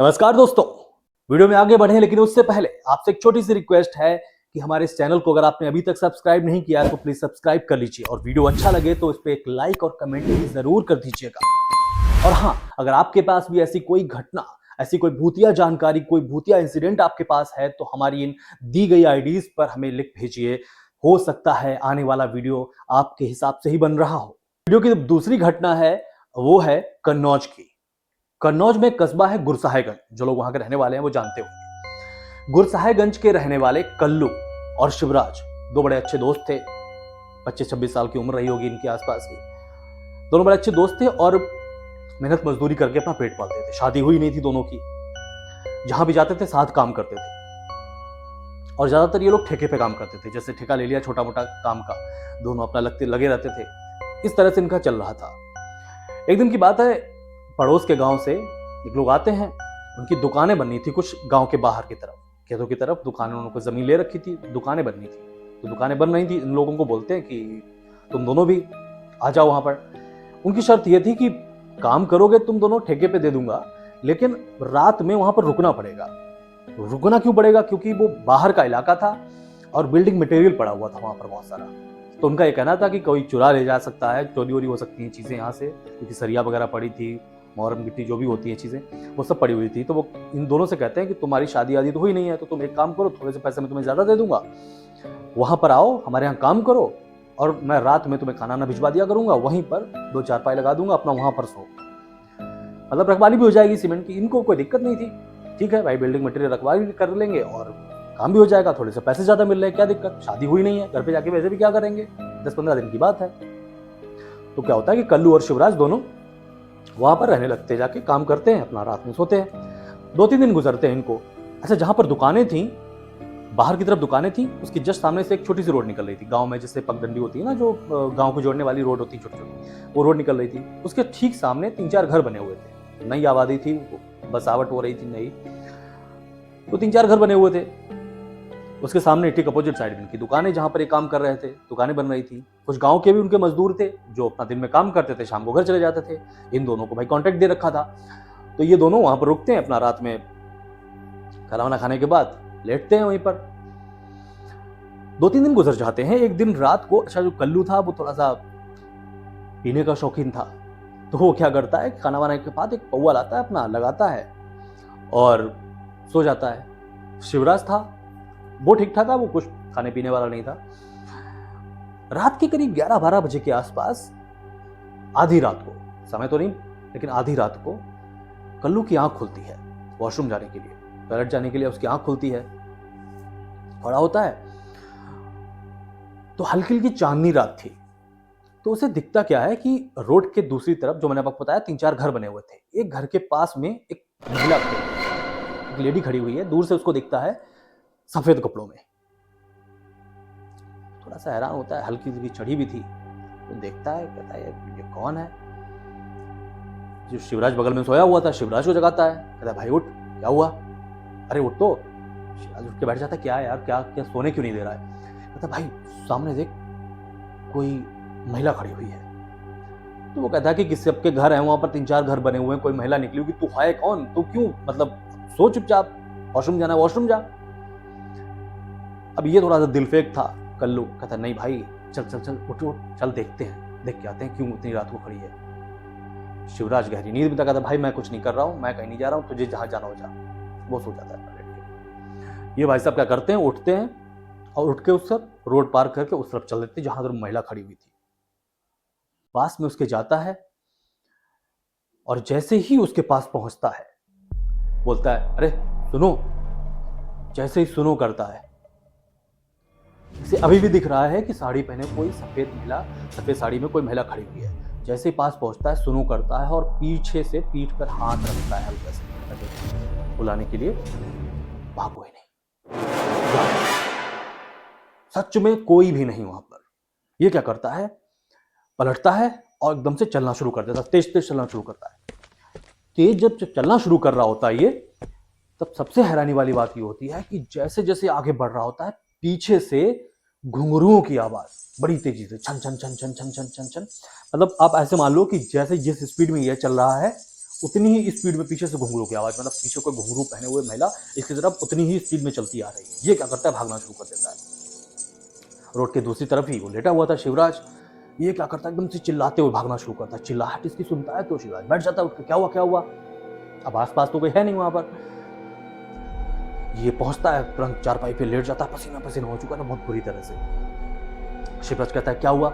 नमस्कार दोस्तों। वीडियो में आगे बढ़े लेकिन उससे पहले आपसे एक छोटी सी रिक्वेस्ट है कि हमारे इस चैनल को अगर आपने अभी तक सब्सक्राइब नहीं किया तो प्लीज सब्सक्राइब कर लीजिए और वीडियो अच्छा लगे तो इस पे एक लाइक और कमेंट भी जरूर कर दीजिएगा। और हाँ, अगर आपके पास भी ऐसी कोई घटना, ऐसी कोई भूतिया जानकारी, कोई भूतिया इंसिडेंट आपके पास है तो हमारी इन दी गई आईडीज पर हमें लिख भेजिए। हो सकता है आने वाला वीडियो आपके हिसाब से ही बन रहा हो। वीडियो की दूसरी घटना है वो है कन्नौज की। कन्नौज में एक कस्बा है गुरसाहेगंज, जो लोग वहां के रहने वाले हैं वो जानते होंगे। गुरसाहेगंज के रहने वाले कल्लू और शिवराज दो बड़े अच्छे दोस्त थे। 25-26 साल की उम्र रही होगी इनके आसपास की। दोनों बड़े अच्छे दोस्त थे और मेहनत मजदूरी करके अपना पेट पालते थे। शादी हुई नहीं थी दोनों की। जहां भी जाते थे साथ काम करते थे और ज्यादातर ये लोग ठेके पे काम करते थे। जैसे ठेका ले लिया छोटा मोटा काम का, दोनों अपना लगे रहते थे। इस तरह से इनका चल रहा था। एक दिन की बात है, पड़ोस के गांव से एक लोग आते हैं। उनकी दुकानें बननी थी कुछ गांव के बाहर की तरफ, खेतों की तरफ दुकानें। उन्होंने जमीन ले रखी थी, दुकानें बननी थी। तो दुकानें बन रही थी। इन लोगों को बोलते हैं कि तुम दोनों भी आ जाओ वहां पर। उनकी शर्त यह थी कि काम करोगे तुम दोनों, ठेके पे दे दूंगा, लेकिन रात में वहां पर रुकना पड़ेगा। रुकना क्यों पड़ेगा? क्योंकि वो बाहर का इलाका था और बिल्डिंग मटेरियल पड़ा हुआ था वहां पर बहुत सारा। तो उनका यह कहना था कि कोई चुरा ले जा सकता है, चोरी वोरी हो सकती हैं चीजें यहाँ से, क्योंकि सरिया वगैरह पड़ी थी, मोरम गिट्टी जो भी होती है चीजें, वो सब पड़ी हुई थी। तो वो इन दोनों से कहते हैं कि तुम्हारी शादी आदि तो हुई नहीं है, तो तुम एक काम करो, थोड़े से पैसे मैं तुम्हें ज्यादा दे दूंगा, वहां पर आओ, हमारे यहाँ काम करो और मैं रात में तुम्हें खाना ना भिजवा दिया करूंगा, वहीं पर 2 चारपाई लगा दूंगा, अपना वहां पर सो। मतलब रखवाली भी हो जाएगी सीमेंट की। इनको कोई दिक्कत नहीं थी। ठीक है भाई, बिल्डिंग मटेरियल रखवाली भी कर लेंगे और काम भी हो जाएगा, थोड़े से पैसे ज्यादा मिल रहे हैं, क्या दिक्कत, शादी हुई नहीं है, घर पे जाके वैसे भी क्या करेंगे, 10-15 दिन की बात है। तो क्या होता है कि कल्लू और शिवराज दोनों वहां पर रहने लगते, जाके काम करते हैं, अपना रात में सोते हैं। 2-3 दिन गुजरते हैं इनको। अच्छा, जहां पर दुकानें थी, बाहर की तरफ दुकानें थी, उसकी जस्ट सामने से एक छोटी सी रोड निकल रही थी। गांव में जैसे पगडंडी होती है ना, जो गांव को जोड़ने वाली रोड होती है छोटी छोटी, वो रोड निकल रही थी। उसके ठीक सामने 3-4 घर बने हुए थे। नई आबादी थी, बसावट हो रही थी नई, तो 3-4 घर बने हुए थे। उसके सामने ठीक अपोजिट साइड में इनकी दुकानें, जहां पर ये काम कर रहे थे, दुकानें बन रही थी। कुछ गांव के भी उनके मजदूर थे जो अपना दिन में काम करते थे, शाम को घर चले जाते थे। इन दोनों को भाई कॉन्ट्रैक्ट दे रखा था। तो ये दोनों वहां पर रुकते हैं, अपना रात में खाना वाना खाने के बाद लेटते हैं वहीं पर। 2-3 दिन गुजर जाते हैं। एक दिन रात को, अच्छा जो कल्लू था वो थोड़ा सा पीने का शौकीन था, तो वो क्या करता है, खाना वाना के बाद एक पौवा लाता है, अपना लगाता है और सो जाता है। शिवराज था, वो ठीक ठाक था, वो कुछ खाने पीने वाला नहीं था। रात के करीब 11-12 बजे के आसपास, आधी रात को, समय तो नहीं लेकिन आधी रात को, कल्लू की आंख खुलती है वॉशरूम जाने के लिए, टॉयलेट जाने के लिए उसकी आंख खुलती है। खड़ा होता है तो हल्की हल्की चांदनी रात थी। तो उसे दिखता क्या है कि रोड के दूसरी तरफ, जो मैंने आपको बताया 3-4 घर बने हुए थे, एक घर के पास में एक महिला खड़ी, एक लेडी खड़ी हुई है। दूर से उसको दिखता है सफेद कपड़ों में। थोड़ा सा हैरान होता है, हल्की सी चढ़ी भी थी। तो देखता है, कहता है ये कौन है। जो शिवराज बगल में सोया हुआ था, शिवराज को जगाता है, कहता है भाई उठ, क्या हुआ, अरे उठ। तो शिवराज उठ के बैठ जाता है, क्या है यार, क्या क्या सोने क्यों नहीं दे रहा है। कहता है भाई सामने देख, कोई महिला खड़ी हुई है। तो वो कहता है कि किस सबके घर है, वहां पर 3-4 घर बने हुए हैं, कोई महिला निकली होगी, तू है कौन, तू क्यों, मतलब सो चुपचाप, वॉशरूम जाना है वॉशरूम जा। अब ये थोड़ा सा दिलफेक था कल्लू, कहता नहीं भाई चल चल चल, उठ उठ, चल देखते हैं, देख के आते हैं क्यों इतनी रात को खड़ी है। शिवराज गहरी नींद में था, कहता भाई मैं कुछ नहीं कर रहा हूं, मैं कहीं नहीं जा रहा हूं, तुझे जहां जाना हो जा। वो सो जाता है लेट के। ये भाई साहब क्या करते हैं, उठते हैं और उठ के उस तरफ रोड पार करके उस तरफ चल देते जहां पर महिला खड़ी हुई थी। पास में उसके जाता है और जैसे ही उसके पास पहुंचता है, बोलता है अरे सुनो। जैसे ही सुनो करता है, इसे अभी भी दिख रहा है कि साड़ी पहने कोई सफेद महिला, सफेद साड़ी में कोई महिला खड़ी हुई है। जैसे ही पास पहुंचता है, सुनो करता है और पीछे से पीठ पर हाथ रखता है हल्का से बुलाने के लिए। वहां कोई नहीं, सच में कोई भी नहीं वहां पर। ये क्या करता है, पलटता है और एकदम से चलना शुरू कर देता है, तेज तेज चलना शुरू करता है। तेज जब चलना शुरू कर रहा होता है ये, तब सबसे हैरानी वाली बात ये होती है कि जैसे जैसे आगे बढ़ रहा होता है, पीछे से घुंघरुओं की आवाज बड़ी तेजी से, छन छन छन छन छन छन छन छन। मतलब आप ऐसे मान लो कि जैसे जिस स्पीड में ये चल रहा है उतनी ही स्पीड में पीछे से घुंघरू की आवाज, मतलब पीछे कोई घुंघरू पहने हुए महिला इसकी तरफ उतनी ही स्पीड में चलती आ रही है। ये क्या करता है, भागना शुरू कर देता है। रोड के दूसरी तरफ ही वो लेटा हुआ था शिवराज, ये क्या करता है, एकदम से चिल्लाते हुए भागना शुरू करता है। चिल्लाहट इसकी सुनता है तो शिवराज बैठ जाता है उठ के, क्या हुआ क्या हुआ। अब आसपास तो कोई है नहीं वहां पर। ये पहुंचता है, तुरंत चारपाई पे लेट जाता है, पसीना पसीना हो चुका था बहुत बुरी तरह से। शिवराज कहता है क्या हुआ,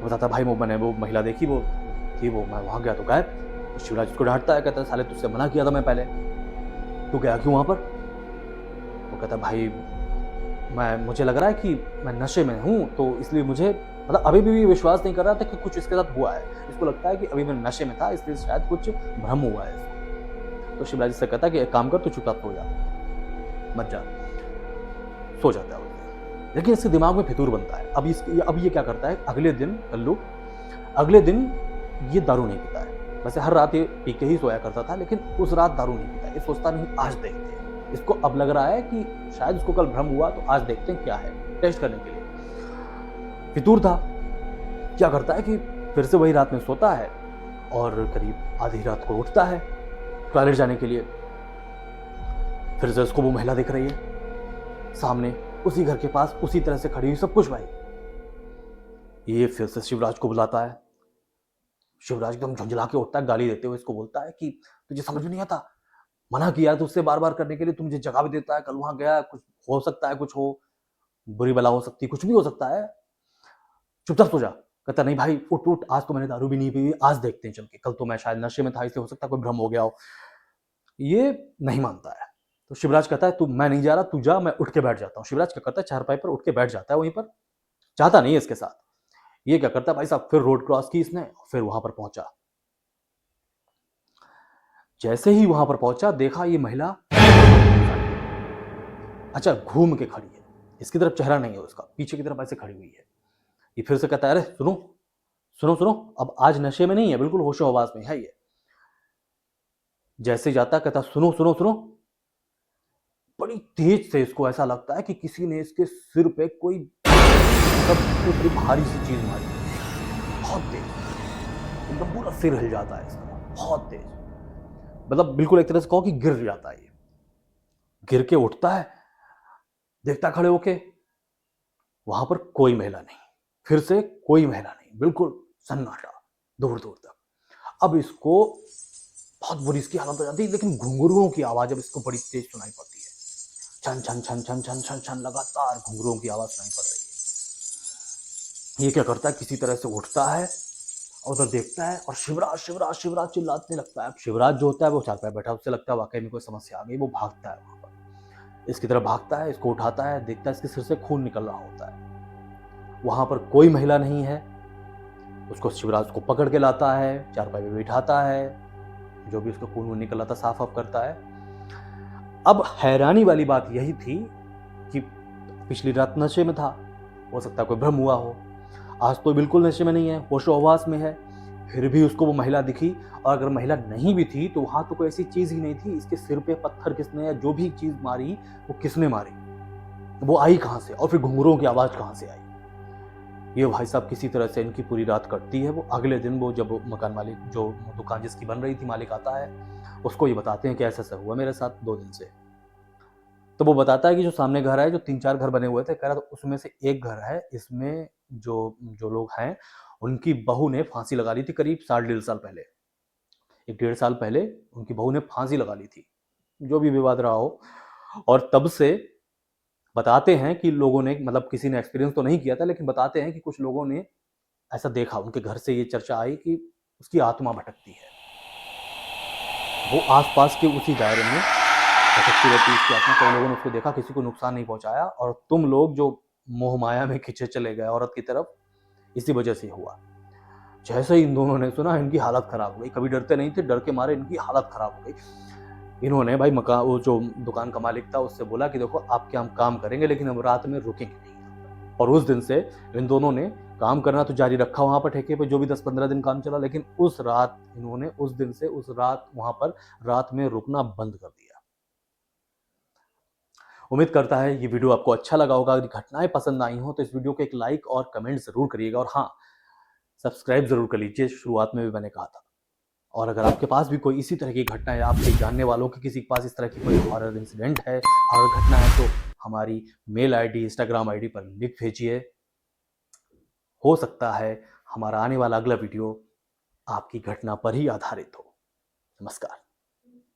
बताता भाई मैंने वो महिला देखी, वो थी, वो मैं वहां गया तो गायब। तो शिवराज उसको डांटता है, कहता है साले तुझसे मना किया था मैं पहले, तू गया क्यों वहां पर। वो कहता है भाई मुझे लग रहा है कि मैं नशे में हूं, तो इसलिए मुझे मतलब अभी भी विश्वास नहीं कर रहा था कि कुछ इसके साथ हुआ है। इसको लगता है कि अभी मैं नशे में था, इसलिए शायद कुछ भ्रम हुआ है इसको। तो शिवराज से कहता है कि एक काम कर, तू चुपचाप सो जा, मत जा। सो जाता है। लेकिन इसके दिमाग में फितूर बनता है। अब ये क्या करता है, अगले दिन कल्लू, अगले दिन ये दारू नहीं पीता है। वैसे हर रात ये पी के ही सोया करता था, लेकिन उस रात दारू नहीं पीता। ये सोचता नहीं आज देखते हैं। इसको अब लग रहा है कि शायद इसको कल भ्रम हुआ, तो आज देखते हैं क्या है, टेस्ट करने के लिए। फितूर था। क्या करता है कि फिर से वही रात में सोता है और करीब आधी रात को उठता है टॉयलेट जाने के लिए। फिर से उसको वो महिला दिख रही है सामने, उसी घर के पास, उसी तरह से खड़ी हुई, सब कुछ भाई। ये फिर से शिवराज को बुलाता है। शिवराज एकदम झुंझला के उठता है, गाली देते हुए इसको बोलता है कि तुझे समझ में नहीं आता, मना किया तो उससे बार बार करने के लिए, तू मुझे जगह भी देता है, कल वहां गया, कुछ हो सकता है, कुछ हो, बुरी बला हो सकती है, कुछ भी हो सकता है, चुपचाप सो जा। कहता नहीं भाई उठ उठ, आज तो मैंने दारू भी नहीं पी, आज देखते हैं चल के, कल तो मैं शायद नशे में था, इसलिए हो सकता है कोई भ्रम हो गया हो। ये नहीं मानता है। तो शिवराज कहता है तू, मैं नहीं जा रहा, तू जा, मैं उठ के बैठ जाता हूँ। शिवराज क्या करता है, चारपाई पर उठ के बैठ जाता है वहीं पर, चाहता नहीं है इसके साथ। ये क्या करता है भाई साहब, फिर रोड क्रॉस की इसने, फिर वहां पर पहुंचा। जैसे ही वहां पर पहुंचा, देखा ये महिला अच्छा घूम के खड़ी है, इसकी तरफ चेहरा नहीं है उसका, पीछे की तरफ ऐसे खड़ी हुई है। ये फिर से कहता है अरे सुनो सुनो सुनो, अब आज नशे में नहीं है, बिल्कुल होशो हवास में है ये। जैसे जाता कहता सुनो सुनो सुनो। बड़ी तेज से इसको ऐसा लगता है कि किसी ने इसके सिर पे कोई सबसे बड़ी भारी सी चीज मारी, बहुत तेज, एकदम पूरा सिर हिल जाता है इसका, बहुत तेज, मतलब बिल्कुल एक तरह से कहो कि गिर जाता है। ये गिर के उठता है, देखता खड़े होके, वहां पर कोई महिला नहीं, फिर से कोई महिला नहीं, बिल्कुल सन्नाटा दूर दूर तक। अब इसको बहुत बुरी इसकी हालत हो जाती है, लेकिन घुंघरुओं की आवाज अब इसको बड़ी तेज सुनाई पड़ती है, छन छन छन छन छन छन छन, लगातार घुंघरुओं की आवाज सुनाई पड़ रही है। ये क्या करता है, किसी तरह से उठता है, उधर देखता है और शिवराज शिवराज शिवराज चिल्लाने लगता है। शिवराज जो होता है वो चारपाई बैठा, उससे लगता है वाकई में कोई समस्या आ गई, वो भागता है वहां पर, इसकी तरफ भागता है, इसको उठाता है, देखता है इसके सिर से खून निकल रहा होता है। वहां पर कोई महिला नहीं है। उसको शिवराज को पकड़ के लाता है, चारपाई पे बिठाता है, जो भी उसका खून वून निकल रहा था साफ ऑफ करता है। अब हैरानी वाली बात यही थी कि पिछली रात नशे में था, हो सकता है कोई भ्रम हुआ हो, आज तो बिल्कुल नशे में नहीं है, होशो हवास में है, फिर भी उसको वो महिला दिखी। और अगर महिला नहीं भी थी तो वहां तो कोई ऐसी चीज ही नहीं थी, इसके सिर पे पत्थर किसने या जो भी चीज मारी वो किसने मारी, वो आई कहां से, और फिर घुंघरुओं की आवाज कहां से आई। ये भाई साहब किसी तरह से इनकी पूरी रात कटती है। वो अगले दिन वो जब मकान मालिक, जो दुकान जिसकी बन रही थी, मालिक आता है, उसको ये बताते हैं कि ऐसा ऐसा हुआ मेरे साथ 2 दिन से। तो वो बताता है कि जो सामने घर है, जो 3-4 घर बने हुए थे, कह रहा तो उसमें से एक घर है, इसमें जो जो लोग हैं उनकी बहू ने फांसी लगा ली थी करीब 1.5 साल पहले, 1-1.5 साल पहले उनकी बहू ने फांसी लगा ली थी, जो भी विवाद रहा हो। और तब से बताते हैं कि लोगों ने, मतलब किसी ने एक्सपीरियंस तो नहीं किया था, लेकिन बताते हैं कि कुछ लोगों ने ऐसा देखा, उनके घर से ये चर्चा आई कि उसकी आत्मा भटकती है, वो आसपास के उसी दायरे में भटकती रहती है उसकी आत्मा। कई लोगों ने उसको देखा, किसी को नुकसान नहीं पहुंचाया, और तुम लोग जो मोह माया में खींचे चले गए औरत की तरफ, इसी वजह से हुआ। जैसे ही इन दोनों ने सुना, इनकी हालत खराब हो गई, कभी डरते नहीं थे, डर के मारे इनकी हालत खराब हो गई। इन्होंने भाई मकान, वो जो दुकान का मालिक था, उससे बोला कि देखो आपके हम काम करेंगे, लेकिन हम रात में रुकेंगे नहीं। और उस दिन से इन दोनों ने काम करना तो जारी रखा वहां पर ठेके पे, जो भी 10-15 दिन काम चला, लेकिन उस रात इन्होंने, उस दिन से उस रात वहां पर रात में रुकना बंद कर दिया। उम्मीद करता है ये वीडियो आपको अच्छा लगा होगा। अगर घटनाएं पसंद आई हो तो इस वीडियो को एक लाइक और कमेंट जरूर करिएगा, और हाँ, सब्सक्राइब जरूर कर लीजिए, शुरुआत में भी मैंने कहा था। और अगर आपके पास भी कोई इसी तरह की घटना है, आपके जानने वालों के किसी के पास इस तरह की कोई हॉरर इंसिडेंट है, हॉरर घटना है, तो हमारी मेल आईडी, इंस्टाग्राम आईडी पर लिख भेजिए। हो सकता है हमारा आने वाला अगला वीडियो आपकी घटना पर ही आधारित हो। नमस्कार।